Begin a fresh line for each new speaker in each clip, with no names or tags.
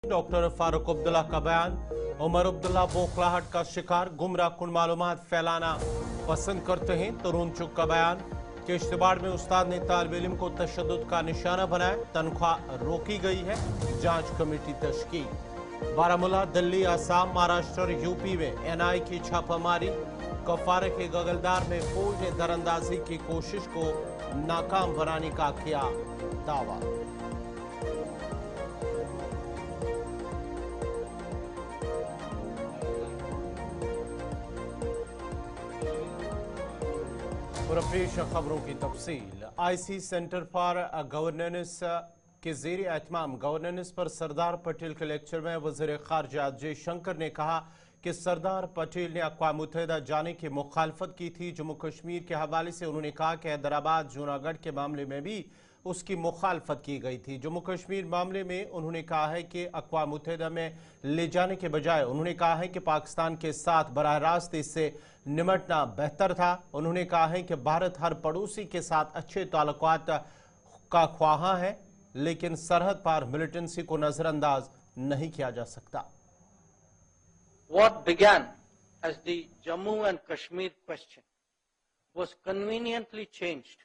Doctor Farooq Abdullah का बयान। उमर अब्दुल्ला बौखलाहट का शिकार, गुमराह कुन मालूमात फैलाना पसंद करते हैं। तरुण चुग का बयान। किश्तवाड़ में उस्ताद ने तालिब इल्म को तशद्दुद का निशाना बनाया, तनख्वाह रोकी गई है, जांच कमेटी तश्कील। बारामूला, दिल्ली, आसाम, महाराष्ट्र, यूपी में एनआई की छापामारी। कफारे के गगलदार में फौज दरअंदाजी की कोशिश को नाकाम बनाने का किया दावा। और पेश खबरों की तफसील। आईसी सेंटर फॉर गवर्नेंस के ज़ेरे एहतमाम गवर्नेंस पर सरदार पटेल के लेक्चर में वज़ीर ख़ारजा जयशंकर ने कहा कि सरदार पटेल ने अक़वाम मुत्तहिदा जाने की मुखालफत की थी। जम्मू कश्मीर के हवाले से उन्होंने कहा कि हैदराबाद जूनागढ़ के मामले में भी उसकी मुखालफत की गई थी। जम्मू कश्मीर मामले में उन्होंने कहा है कि अक़वाम मुत्तहिदा में ले जाने के बजाय उन्होंने कहा है कि पाकिस्तान के साथ बराह रास्त इससे निमटना बेहतर था। उन्होंने कहा है कि भारत हर पड़ोसी के साथ अच्छे ताल्लुकात का ख्वाहा है, लेकिन सरहद पार मिलिटेंसी को नजरअंदाज नहीं किया जा सकता।
What began as the Jammu and Kashmir question was conveniently changed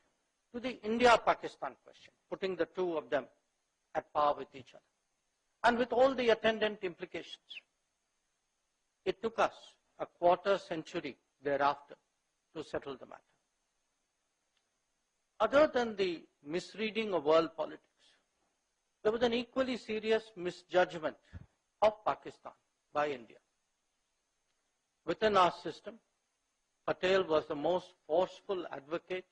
to the India-Pakistan question, putting the two of them at par with each other, and with all the attendant implications. It took us a quarter century thereafter to settle the matter. Other than the misreading of world politics, there was an equally serious misjudgment of Pakistan by India. Within our system, Patel was the most forceful advocate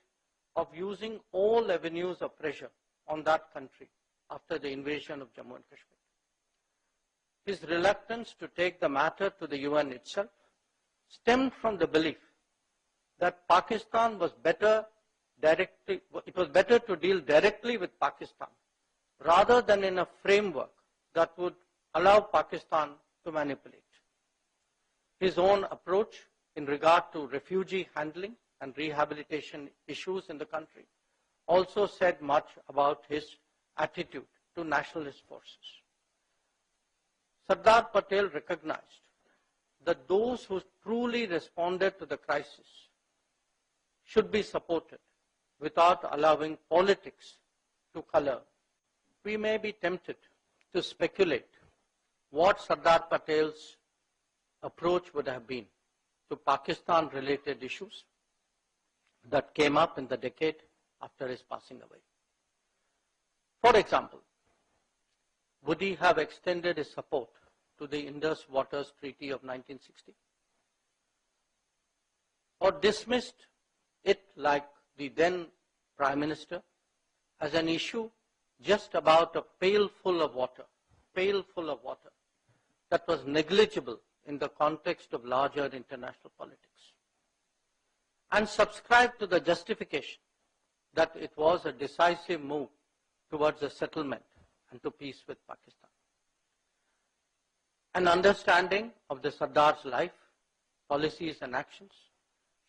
of using all avenues of pressure on that country after the invasion of Jammu and Kashmir. His reluctance to take the matter to the UN itself stemmed from the belief that Pakistan was it was better to deal directly with Pakistan rather than in a framework that would allow Pakistan to manipulate. His own approach in regard to refugee handling and rehabilitation issues in the country also said much about his attitude to nationalist forces. Sardar Patel recognized that those who truly responded to the crisis should be supported without allowing politics to color. We may be tempted to speculate what Sardar Patel's approach would have been to Pakistan-related issues that came up in the decade after his passing away. For example, would he have extended his support to the Indus Waters Treaty of 1960? Or dismissed it like the then Prime Minister as an issue just about a pail full of water that was negligible in the context of larger international politics, and subscribe to the justification that it was a decisive move towards a settlement and to peace with Pakistan. An understanding of the Sardar's life, policies and actions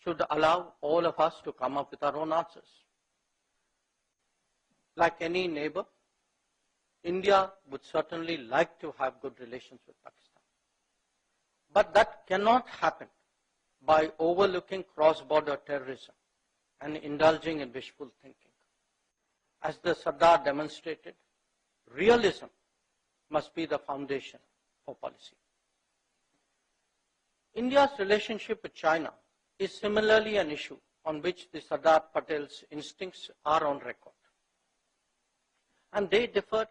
should allow all of us to come up with our own answers. Like any neighbor, India would certainly like to have good relations with Pakistan. But that cannot happen by overlooking cross-border terrorism and indulging in wishful thinking. As the Sardar demonstrated, realism must be the foundation for policy. India's relationship with China is similarly an issue on which the Sardar Patel's instincts are on record. And they differed.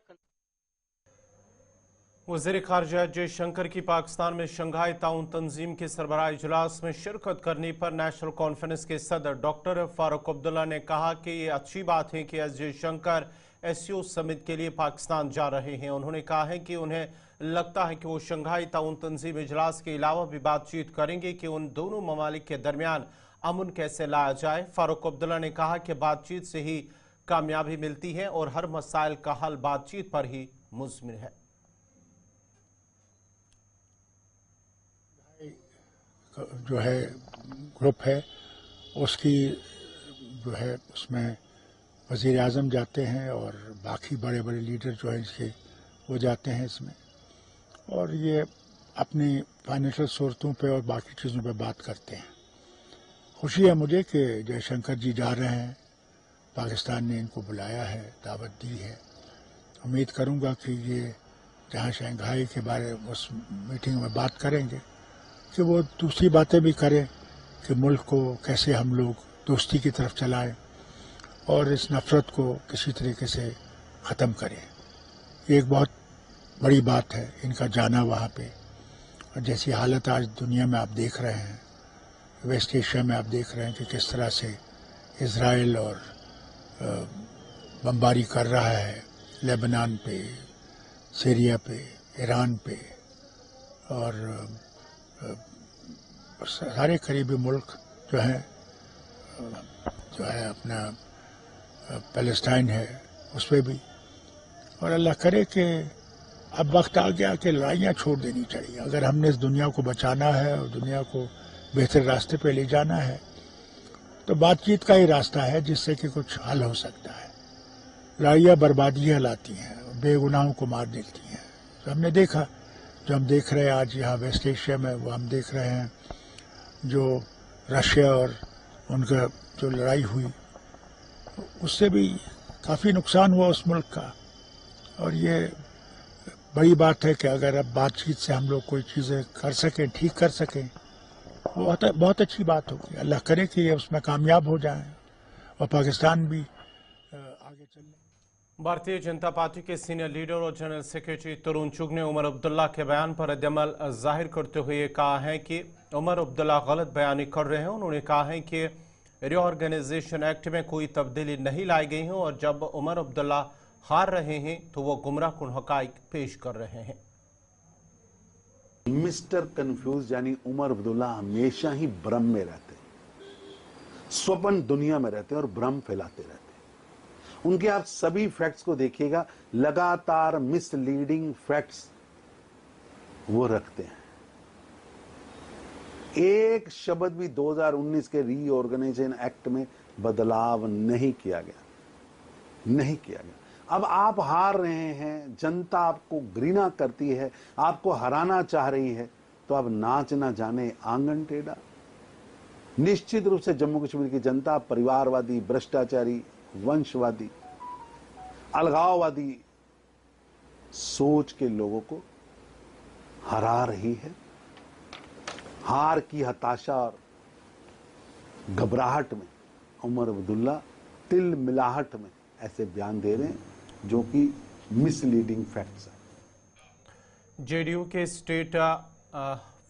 वज़ीर ख़ारजा जयशंकर की पाकिस्तान में Shanghai ताउन तंजीम के सरबराह इजलास में शिरकत करने पर नेशनल कॉन्फ्रेंस के सदर डॉक्टर फारूक अब्दुल्ला ने कहा कि ये अच्छी बात है कि एस जयशंकर एससीओ समिट के लिए पाकिस्तान जा रहे हैं। उन्होंने कहा है कि उन्हें लगता है कि वो शंघाई ताउन तंजीम इजलास के अलावा भी बातचीत करेंगे कि उन दोनों ममालिक के दरमियान अमन कैसे लाया जाए। फारूक अब्दुल्ला ने कहा कि बातचीत से ही कामयाबी मिलती है और हर मसाइल का हल बातचीत पर ही मुज़मिन है।
जो है ग्रुप है उसकी जो है उसमें वज़ीर आज़म जाते हैं और बाकी बड़े बड़े लीडर जो हैं इसके वो जाते हैं इसमें। और ये अपनी फाइनेंशियल सूरतों पे और बाकी चीज़ों पे बात करते हैं। खुशी है मुझे कि जयशंकर जी जा रहे हैं, पाकिस्तान ने इनको बुलाया है, दावत दी है। उम्मीद करूंगा कि ये जहाँ शंघाई के बारे में उस मीटिंग में बात करेंगे कि वो दूसरी बातें भी करें कि मुल्क को कैसे हम लोग दोस्ती की तरफ चलाएं और इस नफरत को किसी तरीके से ख़त्म करें। ये एक बहुत बड़ी बात है इनका जाना वहाँ पे। और जैसी हालत आज दुनिया में आप देख रहे हैं, वेस्ट एशिया में आप देख रहे हैं कि किस तरह से इजराइल और बमबारी कर रहा है लेबनान पे, सीरिया पे, ईरान पे और सारे करीबी मुल्क जो है अपना पैलेस्टाइन है उस पर भी। और अल्लाह करे कि अब वक्त आ गया कि लड़ाइयाँ छोड़ देनी चाहिए। अगर हमने इस दुनिया को बचाना है और दुनिया को बेहतर रास्ते पे ले जाना है तो बातचीत का ही रास्ता है जिससे कि कुछ हल हो सकता है। लड़ाइयाँ बर्बादियाँ लाती हैं, बेगुनाहों को मार देती हैं। तो हमने देखा, जो हम देख रहे हैं आज यहाँ वेस्ट एशिया में, वो हम देख रहे हैं जो रशिया और उनका जो लड़ाई हुई उससे भी काफ़ी नुकसान हुआ उस मुल्क का। और ये बड़ी बात है कि अगर अब बातचीत से हम लोग कोई चीज़ें कर सकें, ठीक कर सकें, बहुत अच्छी बात होगी। अल्लाह करे कि ये उसमें कामयाब हो जाए और पाकिस्तान भी आगे चले।
भारतीय जनता पार्टी के सीनियर लीडर और जनरल सेक्रेटरी तरुण चुग ने उमर अब्दुल्ला के बयान पर रद्दअमल जाहिर करते हुए कहा है कि उमर अब्दुल्ला गलत बयानी कर रहे हैं। उन्होंने कहा है कि रीऑर्गेनाइजेशन एक्ट में कोई तब्दीली नहीं लाई गई है और जब उमर अब्दुल्ला हार रहे हैं तो वो गुमराहकुन हकाइक पेश कर रहे हैं।
मिस्टर कंफ्यूज यानी उमर अब्दुल्ला हमेशा ही भ्रम में रहते, स्वप्न दुनिया में रहते और भ्रम फैलाते रहते। उनके आप सभी फैक्ट्स को देखिएगा, लगातार मिसलीडिंग फैक्ट्स वो रखते हैं। एक शब्द भी 2019 के रीऑर्गेनाइजेशन एक्ट में बदलाव नहीं किया गया। अब आप हार रहे हैं, जनता आपको घृणा करती है, आपको हराना चाह रही है, तो अब नाच ना जाने आंगन टेढ़ा। निश्चित रूप से जम्मू कश्मीर की जनता परिवारवादी, भ्रष्टाचारी, वंशवादी, अलगाववादी सोच के लोगों को हरा रही है। हार की हताशा और घबराहट में उमर अब्दुल्ला तिल मिलाहट में ऐसे बयान दे रहे हैं जो कि मिसलीडिंग फैक्ट्स है।
जेडीयू के स्टेट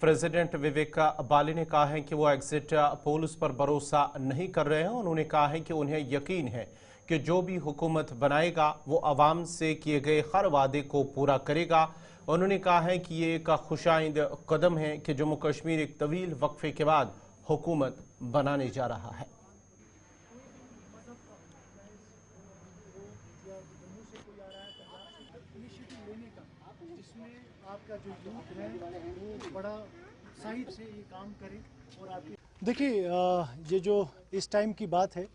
प्रेसिडेंट विवेक बाली ने कहा है कि वो एग्जिट पोल्स पर भरोसा नहीं कर रहे हैं। उन्होंने कहा है कि उन्हें यकीन है कि जो भी हुकूमत बनाएगा वो आवाम से किए गए हर वादे को पूरा करेगा। उन्होंने कहा है कि ये एक खुशाइंद कदम है कि जम्मू कश्मीर एक तवील वक्फे के बाद हुकूमत बनाने जा रहा है।
देखिए, ये जो इस टाइम की बात है,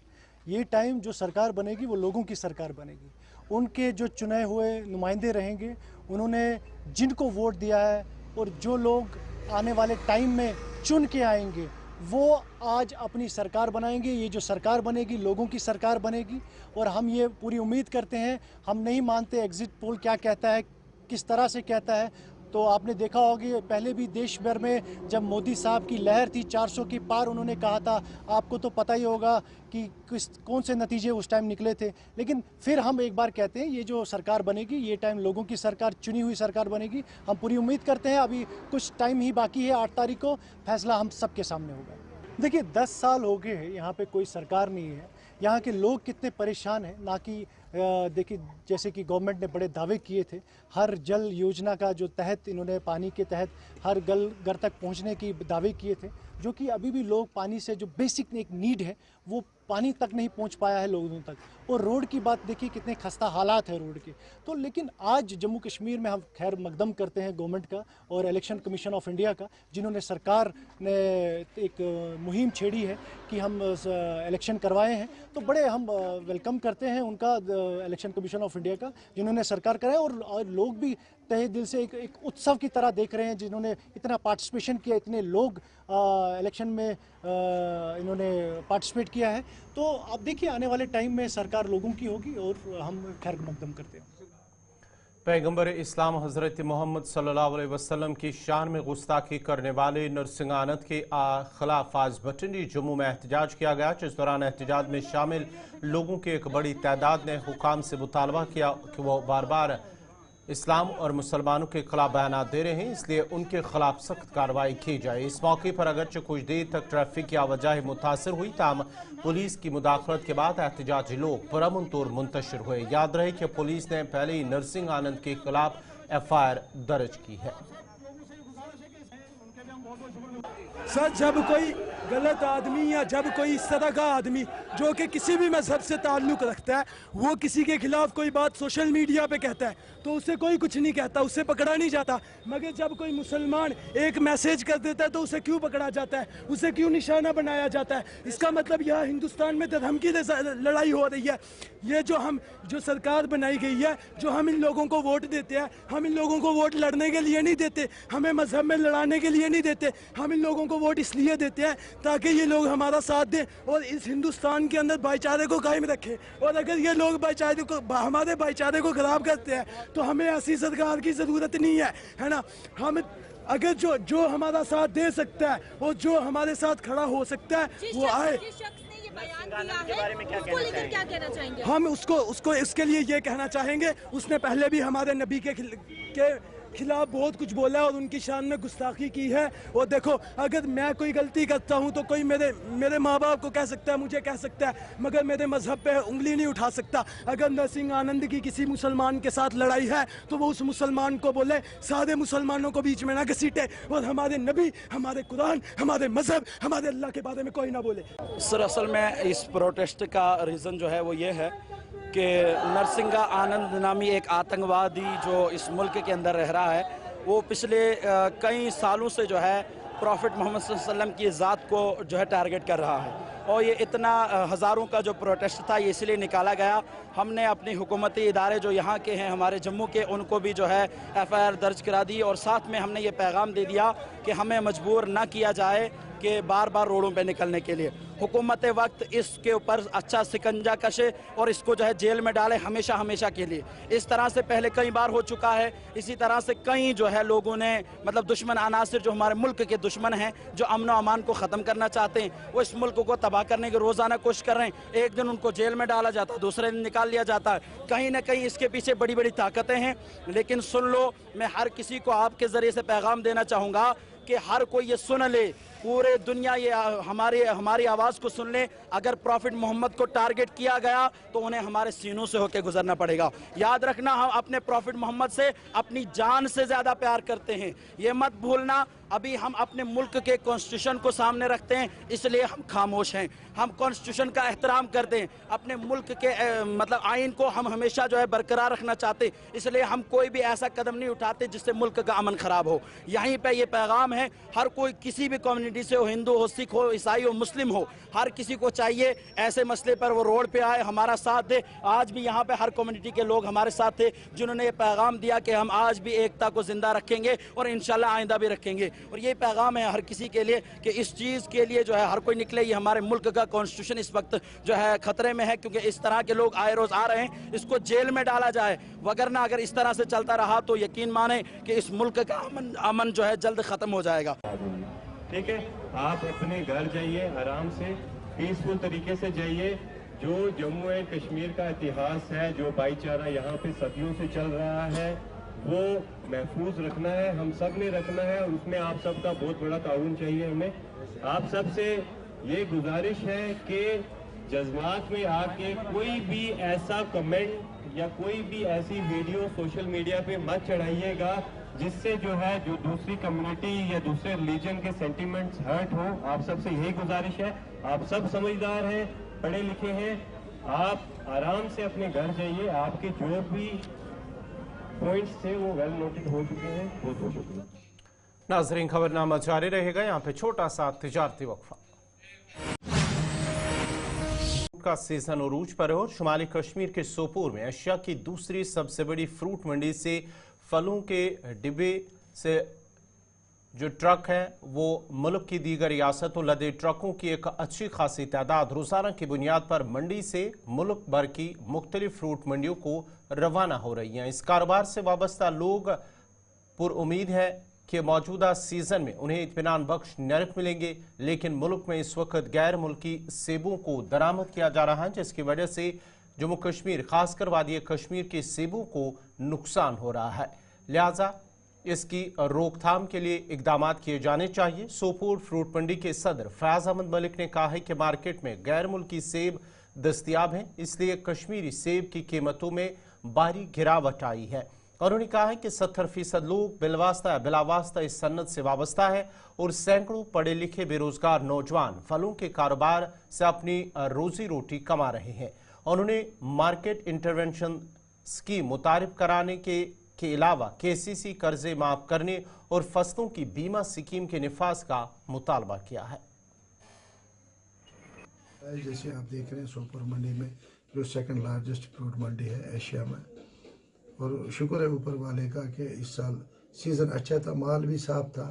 ये टाइम जो सरकार बनेगी वो लोगों की सरकार बनेगी। उनके जो चुने हुए नुमाइंदे रहेंगे, उन्होंने जिनको वोट दिया है और जो लोग आने वाले टाइम में चुन के आएंगे वो आज अपनी सरकार बनाएंगे। ये जो सरकार बनेगी लोगों की सरकार बनेगी और हम ये पूरी उम्मीद करते हैं। हम नहीं मानते एग्जिट पोल क्या कहता है, किस तरह से कहता है। तो आपने देखा होगा पहले भी देश भर में जब मोदी साहब की लहर थी 400 की पार, उन्होंने कहा था, आपको तो पता ही होगा कि कौन से नतीजे उस टाइम निकले थे। लेकिन फिर हम एक बार कहते हैं ये जो सरकार बनेगी ये टाइम लोगों की सरकार, चुनी हुई सरकार बनेगी। हम पूरी उम्मीद करते हैं। अभी कुछ टाइम ही बाकी है, 8 तारीख को फैसला हम सबके सामने होगा। देखिए 10 साल हो गए हैं यहाँ पे कोई सरकार नहीं है। यहाँ के लोग कितने परेशान हैं, ना कि देखिए जैसे कि गवर्नमेंट ने बड़े दावे किए थे, हर जल योजना का जो तहत इन्होंने पानी के तहत हर घर तक पहुँचने की दावे किए थे, जो कि अभी भी लोग पानी से जो बेसिक एक नीड है वो पानी तक नहीं पहुंच पाया है लोगों तक। और रोड की बात देखिए कितने खस्ता हालात है रोड के। तो लेकिन आज जम्मू कश्मीर में हम खैर मकदम करते हैं गवर्नमेंट का और इलेक्शन कमीशन ऑफ इंडिया का, जिन्होंने सरकार ने एक मुहिम छेड़ी है कि हम इलेक्शन करवाए हैं। तो बड़े हम वेलकम करते हैं उनका, इलेक्शन कमीशन ऑफ इंडिया का, जिन्होंने सरकार कराया। और लोग भी तहे दिल से एक उत्सव की तरह देख रहे हैं, जिन्होंने इतना पार्टिसिपेशन किया, इतने लोग इलेक्शन में इन्होंने पार्टिसिपेट किया है। तो अब देखिए आने वाले टाइम में सरकार लोगों की होगी और हम खैर मकदम करते हैं।
पैगंबर इस्लाम हज़रत मोहम्मद सल्लल्लाहु अलैहि वसल्लम की शान में गुस्ताखी करने वाले नरसिंह आनंद के खिलाफ आज भटिंडी जम्मू में एहतजाज किया गया, जिस दौरान एहतजाज में शामिल लोगों की एक बड़ी तादाद ने हुकाम से मुतालबा किया कि वो बार बार इस्लाम और मुसलमानों के खिलाफ बयानात दे रहे हैं, इसलिए उनके खिलाफ सख्त कार्रवाई की जाए। इस मौके पर अगरचे कुछ देर तक ट्रैफिक की आवाजाही मुतासर हुई, ताम पुलिस की मुदाखलत के बाद एहतजाजी लोग पुरअमन तौर मुंतशिर हुए। याद रहे कि पुलिस ने पहले ही नरसिंह आनंद के खिलाफ FIR दर्ज की है।
सर, जब कोई गलत आदमी या जब कोई इस तरह का आदमी जो कि किसी भी मजहब से ताल्लुक़ रखता है, वो किसी के खिलाफ कोई बात सोशल मीडिया पे कहता है तो उसे कोई कुछ नहीं कहता, उसे पकड़ा नहीं जाता। मगर जब कोई मुसलमान एक मैसेज कर देता है तो उसे क्यों पकड़ा जाता है, उसे क्यों निशाना बनाया जाता है? इसका मतलब यहाँ हिंदुस्तान में धर्म की लड़ाई हो रही है। ये जो सरकार बनाई गई है, जो हम इन लोगों को वोट देते हैं, हम इन लोगों को वोट लड़ने के लिए नहीं देते, हमें मजहब में लड़ाने के लिए नहीं देते। हम इन लोगों को वोट इसलिए देते हैं ताकि ये लोग हमारा साथ दें और इस हिंदुस्तान के अंदर भाईचारे को कायम रखें। और अगर ये लोग हमारे भाईचारे को खराब करते हैं तो हमें ऐसी सरकार की ज़रूरत नहीं है ना। हम अगर जो हमारा साथ दे सकता है और जो हमारे साथ खड़ा हो सकता है वो आए।
क्या कहना चाहेंगे?
हम उसको इसके लिए ये कहना चाहेंगे, उसने पहले भी हमारे नबी के खिलाफ बहुत कुछ बोला है और उनकी शान में गुस्ताखी की है। और देखो, अगर मैं कोई गलती करता हूं तो कोई मेरे माँ बाप को कह सकता है, मुझे कह सकता है, मगर मेरे मजहब पे उंगली नहीं उठा सकता। अगर नरसिंह आनंद की किसी मुसलमान के साथ लड़ाई है तो वो उस मुसलमान को बोले, सारे मुसलमानों को बीच में ना घसीटे और हमारे नबी, हमारे कुरान, हमारे मजहब, हमारे अल्लाह के बारे में कोई ना बोले।
सर, असल में इस प्रोटेस्ट का रीज़न जो है वो ये है कि नरसिंह आनंद नामी एक आतंकवादी जो इस मुल्क के अंदर रह रहा है, वो पिछले कई सालों से जो है प्रॉफिट मोहम्मद सल्लल्लाहु अलैहि वसल्लम की ज़ात को जो है टारगेट कर रहा है। और ये इतना हज़ारों का जो प्रोटेस्ट था ये इसलिए निकाला गया। हमने अपनी हुकूमती इदारे जो यहाँ के हैं हमारे जम्मू के, उनको भी जो है FIR दर्ज करा दी और साथ में हमने ये पैगाम दे दिया कि हमें मजबूर ना किया जाए कि बार बार रोडों पे निकलने के लिए। हुकूमत वक्त इसके ऊपर अच्छा सिकंजा कसे और इसको जो है जेल में डाले हमेशा हमेशा के लिए। इस तरह से पहले कई बार हो चुका है। इसी तरह से कई जो है लोगों ने मतलब दुश्मन अनासिर जो हमारे मुल्क के दुश्मन हैं, जो अमन व अमान को ख़त्म करना चाहते हैं, वो इस मुल्क को तबाह करने की रोज़ाना कोशिश कर रहे हैं। एक दिन उनको जेल में डाला जाता है, दूसरे दिन निकाल लिया जाता है। कहीं ना कहीं इसके पीछे बड़ी बड़ी ताकतें हैं। लेकिन सुन लो, मैं हर किसी को आपके ज़रिए से पैगाम देना चाहूँगा कि हर कोई ये सुन ले, पूरे दुनिया ये हमारी आवाज़ को सुन ले। अगर प्रॉफिट मोहम्मद को टारगेट किया गया तो उन्हें हमारे सीनों से होकर गुजरना पड़ेगा। याद रखना, हम अपने प्रॉफिट मोहम्मद से अपनी जान से ज़्यादा प्यार करते हैं, ये मत भूलना। अभी हम अपने मुल्क के कॉन्स्टिट्यूशन को सामने रखते हैं, इसलिए हम खामोश हैं। हम कॉन्स्टिट्यूशन का एहतराम करते हैं, अपने मुल्क के मतलब आइन को हम हमेशा जो है बरकरार रखना चाहते, इसलिए हम कोई भी ऐसा कदम नहीं उठाते जिससे मुल्क का अमन ख़राब हो। यहीं पे ये पैगाम है, हर कोई किसी भी कम्युनिटी से हो, हिंदू हो, सिख हो, ईसाई हो, मुस्लिम हो, हर किसी को चाहिए ऐसे मसले पर वो रोड पे आए, हमारा साथ दे। आज भी यहाँ पे हर कम्युनिटी के लोग हमारे साथ थे जिन्होंने ये पैगाम दिया कि हम आज भी एकता को जिंदा रखेंगे और इंशाल्लाह आइंदा भी रखेंगे। और ये पैगाम है हर किसी के लिए कि इस चीज़ के लिए जो है हर कोई निकले। ये हमारे मुल्क का कॉन्स्टिट्यूशन इस वक्त जो है खतरे में है, क्योंकि इस तरह के लोग आए रोज़ आ रहे हैं। इसको जेल में डाला जाए, वगरना अगर इस तरह से चलता रहा तो यकीन माने कि इस मुल्क का अमन जो है जल्द ख़त्म हो जाएगा।
ठीक है, आप अपने घर जाइए, आराम से पीसफुल तरीके से जाइए। जो जम्मू एंड कश्मीर का इतिहास है, जो भाईचारा यहाँ पे सदियों से चल रहा है, वो महफूज रखना है, हम सब ने रखना है और उसमें आप सबका बहुत बड़ा ताउन चाहिए हमें। आप सब से ये गुजारिश है कि जज्बात में आके कोई भी ऐसा कमेंट या कोई भी ऐसी वीडियो सोशल मीडिया पे मत चढ़ाइएगा जिससे जो है जो दूसरी कम्युनिटी या दूसरे रिलीजन के सेंटिमेंट्स हर्ट हो। आप सबसे यही गुजारिश है, आप सब समझदार हैं, पढ़े लिखे हैं, आप आराम से अपने घर जाइए। आपके जो भी पॉइंट्स थे वो वेल नोटेड हो चुके हैं, बहुत हो चुके हैं।
नाजरीन, खबरनामा जारी रहेगा, यहाँ पे छोटा सा तिजारती वक्फा। का सीजन उरूज पर है और शुमाली कश्मीर के सोपोर में एशिया की दूसरी सबसे बड़ी फ्रूट मंडी से फलों के डिब्बे से जो ट्रक हैं वो मुल्क की दीगर रियासतों लदे ट्रकों की एक अच्छी खासी तादाद रोज़ाना की बुनियाद पर मंडी से मुल्क भर की मुख्तलिफ फ्रूट मंडियों को रवाना हो रही हैं। इस कारोबार से वाबस्ता लोग पुरुम्मीद है कि मौजूदा सीजन में उन्हें इत्मीनान बख्श नरख मिलेंगे, लेकिन मुल्क में इस वक्त गैर मुल्की सेबों को दरामद किया जा रहा है, जिसकी वजह से जम्मू कश्मीर खासकर वादी कश्मीर के सेबों को नुकसान हो रहा है। लिहाजा इसकी रोकथाम के लिए इकदाम किए जाने चाहिए। सोपोर फ्रूट मंडी के सदर फयाज अहमद मलिक ने कहा है कि मार्केट में गैर मुल्की सेब दस्तियाब हैं, इसलिए कश्मीरी सेब की कीमतों में भारी गिरावट आई है। उन्होंने कहा है कि 70% लोग बिलवास्ता या बिलावास्ता इस सन्नत से वाबस्ता है और सैकड़ों पढ़े लिखे बेरोजगार नौजवान फलों के कारोबार से अपनी रोजी रोटी कमा रहे हैं। उन्होंने मार्केट इंटरवेंशन स्कीम मुतारिफ कराने के अलावा KCC कर्जे माफ करने और फसलों की बीमा स्कीम के निफाज का मुतालबा किया है।
जैसे आप देख रहे हैं सोपोर मंडी में जो सेकंड लार्जेस्ट फ्रूट मंडी है एशिया में, और शुक्र है ऊपर वाले का कि इस साल सीज़न अच्छा था, माल भी साफ था,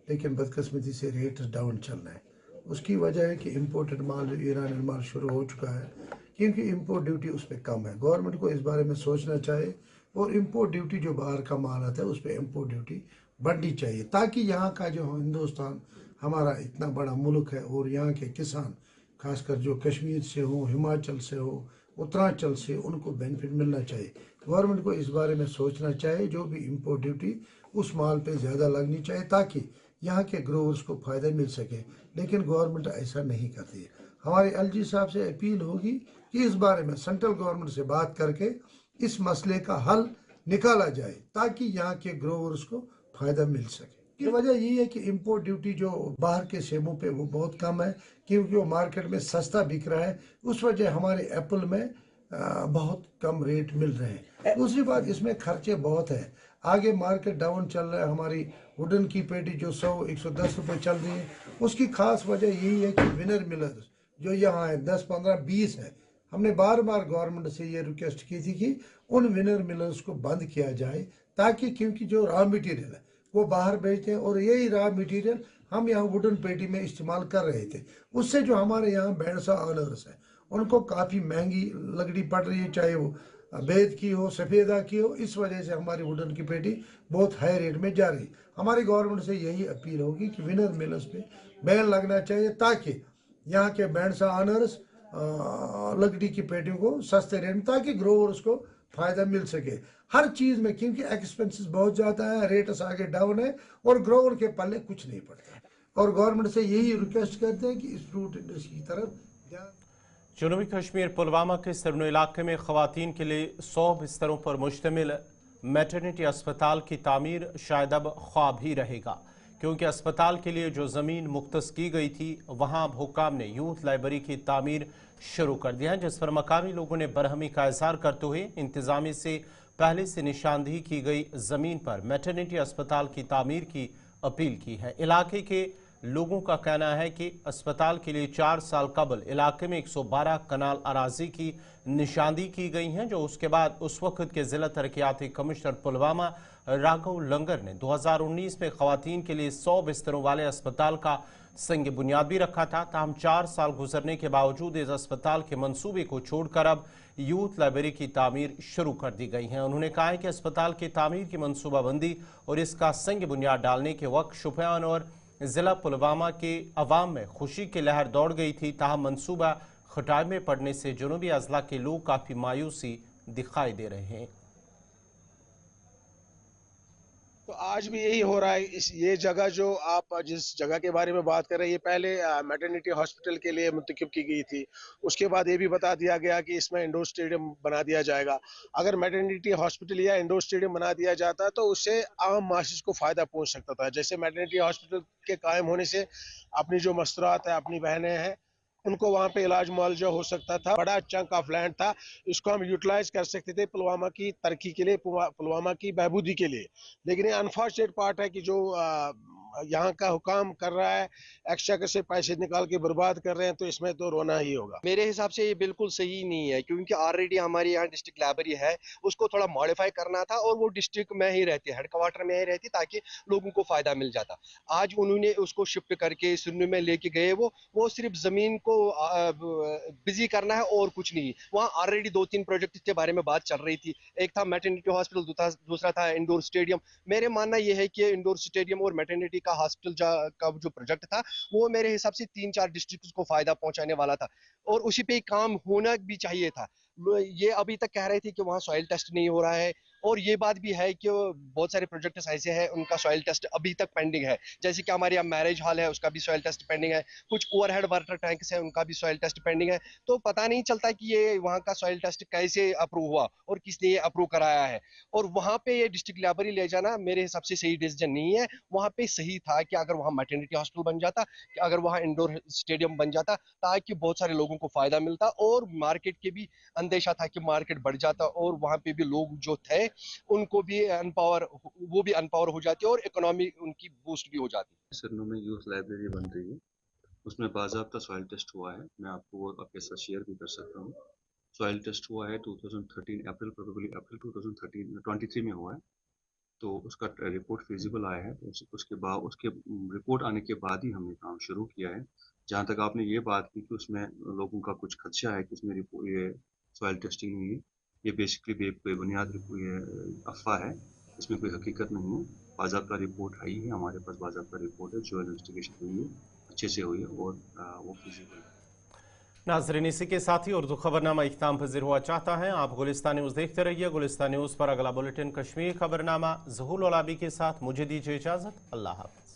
लेकिन बदकिस्मती से रेट डाउन चल रहे हैं। उसकी वजह है कि इम्पोर्टेड माल जो ईरानी माल शुरू हो चुका है, क्योंकि इम्पोर्ट ड्यूटी उस पर कम है। गवर्नमेंट को इस बारे में सोचना चाहिए और इम्पोर्ट ड्यूटी जो बाहर का माल आता है उस पर इम्पोर्ट ड्यूटी बढ़नी चाहिए, ताकि यहाँ का जो हिंदुस्तान हमारा इतना बड़ा मुल्क है और यहाँ के किसान खासकर जो कश्मीर से हो, हिमाचल से हो, उत्तरांचल से, उनको बेनिफिट मिलना चाहिए। गवर्नमेंट को इस बारे में सोचना चाहिए, जो भी इम्पोर्ट ड्यूटी उस माल पे ज़्यादा लगनी चाहिए ताकि यहाँ के ग्रोवर्स को फ़ायदा मिल सके, लेकिन गवर्नमेंट ऐसा नहीं करती है। हमारे LG साहब से अपील होगी कि इस बारे में सेंट्रल गवर्नमेंट से बात करके इस मसले का हल निकाला जाए ताकि यहाँ के ग्रोवर्स को फ़ायदा मिल सके। की वजह यही है कि इम्पोर्ट ड्यूटी जो बाहर के सेबों पे वो बहुत कम है, क्योंकि वो मार्केट में सस्ता बिक रहा है। उस वजह हमारे एप्पल में बहुत कम रेट मिल रहे हैं। दूसरी बात, इसमें खर्चे बहुत है। आगे मार्केट डाउन चल रहा है। हमारी वुडन की पेटी जो 100-110 रुपये चल रही है, उसकी खास वजह यही है कि विनर मिलर्स जो यहाँ है 10, 15, 20 है। हमने बार बार गवर्नमेंट से ये रिक्वेस्ट की थी कि उन विनर मिलर्स को बंद किया जाए, ताकि क्योंकि जो रॉ मटेरियल है वो बाहर बेचते हैं और यही रॉ मटेरियल हम यहाँ वुडन पेटी में इस्तेमाल कर रहे थे। उससे जो हमारे यहाँ बैंडसा ऑनर्स हैं उनको काफ़ी महंगी लकड़ी पड़ रही है, चाहे वो बेद की हो, सफ़ेदा की हो। इस वजह से हमारी वुडन की पेटी बहुत हाई रेट में जा रही। हमारी गवर्नमेंट से यही अपील होगी कि विनर मिलर्स पे बैन लगना चाहिए, ताकि यहाँ के बैंडसा ऑनर्स लकड़ी की पेटियों को सस्ते रेट में, ताकि ग्रोवर्स को फ़ायदा मिल सके हर चीज़ में, क्योंकि एक्सपेंसेस बहुत ज़्यादा है, रेट्स आगे डाउन है और ग्रोवर के पल्ले कुछ नहीं पड़ता। और गवर्नमेंट से यही रिक्वेस्ट करते हैं कि इस फ्रूट इंडस्ट्री की तरफ ध्यान।
जनूबी कश्मीर पुलवामा के सरनो इलाके में ख़वातीन के लिए 100 बिस्तरों पर मुश्तमिल मैटरनिटी अस्पताल की तामीर शायद अब ख्वाब ही रहेगा, क्योंकि अस्पताल के लिए जो ज़मीन मुख्तस की गई थी वहाँ अब हुक्काम ने यूथ लाइब्रेरी की तामीर शुरू कर दिया है, जिस पर मकामी लोगों ने बरहमी का इजहार करते हुए इंतज़ामिया से पहले से निशानदेही की गई ज़मीन पर मैटरनिटी अस्पताल की तामीर की अपील की है। इलाके के लोगों का कहना है कि अस्पताल के लिए 4 साल कबल इलाके में 112 कनाल अराजी की निशानदेही की गई हैं, जो उसके बाद उस वक्त के ज़िला तरक्याती कमिश्नर पुलवामा राघव लंगर ने 2019 में ख़वातीन के लिए 100 बिस्तरों वाले अस्पताल का संग बुनियाद भी रखा था। ताहम 4 साल गुजरने के बावजूद इस अस्पताल के मंसूबे को छोड़कर अब यूथ लाइब्रेरी की तामीर शुरू कर दी गई है। उन्होंने कहा है कि अस्पताल की तामीर की मनसूबाबंदी और इसका संग बुनियाद डालने के वक्त शुपियान और ज़िला पुलवामा के अवाम में खुशी की लहर दौड़ गई थी। ताहम मनसूबा खटाई में पड़ने से जनूबी अजला के लोग काफ़ी मायूसी दिखाई दे रहे हैं।
तो आज भी यही हो रहा है। ये जगह जो आप जिस जगह के बारे में बात कर रहे हैं, ये पहले मैटरनिटी हॉस्पिटल के लिए मुंतखब की गई थी। उसके बाद ये भी बता दिया गया कि इसमें इंडोर स्टेडियम बना दिया जाएगा। अगर मैटरनिटी हॉस्पिटल या इंडोर स्टेडियम बना दिया जाता तो उससे आम माशिश को फ़ायदा पहुंच सकता था। जैसे मैटरनिटी हॉस्पिटल के कायम होने से अपनी जो मस्तूरात है, अपनी बहनें हैं, उनको वहाँ पे इलाज मुआवजा हो सकता था। बड़ा चंक ऑफ लैंड था, इसको हम यूटिलाइज कर सकते थे पुलवामा की तरक्की के लिए, पुलवामा की बहबूदी के लिए। लेकिन ये अनफॉर्चुनेट पार्ट है कि जो यहाँ का हुकाम कर रहा है, एक्स्ट्रा से पैसे निकाल के बर्बाद कर रहे हैं, तो इसमें तो रोना ही होगा।
मेरे हिसाब से ये बिल्कुल सही नहीं है, क्योंकि ऑलरेडी हमारे यहाँ डिस्ट्रिक्ट लाइब्रेरी है, उसको थोड़ा मॉडिफाई करना था और वो डिस्ट्रिक्ट में ही रहती है, हेडक्वार्टर में ही रहती, ताकि लोगों को फायदा मिल जाता। आज उन्होंने उसको शिफ्ट करके सुन्नी में लेके गए, वो सिर्फ जमीन को बिजी करना है और कुछ नहीं। वहाँ ऑलरेडी 2-3 प्रोजेक्ट के बारे में बात चल रही थी, एक था मैटरनिटी हॉस्पिटल, दूसरा था इंडोर स्टेडियम। मेरे मानना यह है कि इंडोर स्टेडियम और मैटरनिटी का हॉस्पिटल का जो प्रोजेक्ट था, वो मेरे हिसाब से 3-4 डिस्ट्रिक्ट को फायदा पहुंचाने वाला था और उसी पे काम होना भी चाहिए था। ये अभी तक कह रहे थे कि वहाँ सॉइल टेस्ट नहीं हो रहा है, और ये बात भी है कि बहुत सारे प्रोजेक्ट्स ऐसे हैं उनका सॉइल टेस्ट अभी तक पेंडिंग है, जैसे कि हमारे यहाँ मैरिज हॉल है, उसका भी सॉइल टेस्ट पेंडिंग है, कुछ ओवरहेड वाटर टैंक्स हैं, उनका भी सॉइल टेस्ट पेंडिंग है। तो पता नहीं चलता कि ये वहाँ का सॉइल टेस्ट कैसे अप्रूव हुआ और किसने ये अप्रूव कराया है। और वहाँ पे ये डिस्ट्रिक्ट लाइब्रेरी ले जाना मेरे हिसाब से सही डिसीजन नहीं है। वहाँ पे सही था कि अगर वहाँ मैटरनिटी हॉस्पिटल बन जाता, कि अगर वहाँ इंडोर स्टेडियम बन जाता, ताकि बहुत सारे लोगों को फायदा मिलता और मार्केट के भी अंदेशा था कि मार्केट बढ़ जाता और वहाँ पे भी लोग जो थे उनको भी अनपावर हो जाती है और इकोनॉमी उनकी बूस्ट भी हो जाती है।
सरनू में यूथ लाइब्रेरी बन रही है, उसमें बाज़ाब्ता सॉइल टेस्ट हुआ है, मैं आपको वो आपके साथ शेयर भी कर सकता हूँ। सॉइल टेस्ट हुआ है 2013 अप्रैल 2023 में हुआ है, तो उसका रिपोर्ट फिजिबल आया है। उसके रिपोर्ट आने के बाद ही हमने काम शुरू किया है। जहाँ तक आपने ये बात की कि उसमें लोगों का कुछ खदशा है कि उसमें ये सॉइल टेस्टिंग हुई है, ये बेसिकली बेबुनियाद अफवाह है, इसमें कोई हकीकत नहीं है। बाज़ाब्ता रिपोर्ट आई है, हमारे पास बाज़ाब्ता रिपोर्ट है, जो इन्वेस्टिगेशन हुई है अच्छे से हुई है और वो फिजिबल है।
नाज़रीन, इसी के साथ ही उर्दू खबरनामा इख्ताम पज़ीर हुआ चाहता है। आप गुलिस्तान न्यूज़ देखते रहिए। गुलिस्तान न्यूज़ पर अगला बुलेटिन कश्मीर खबरनामा ज़हूर ओलाबी के साथ मुझे दीजिए इजाज़त। अल्लाह हाफ़िज़।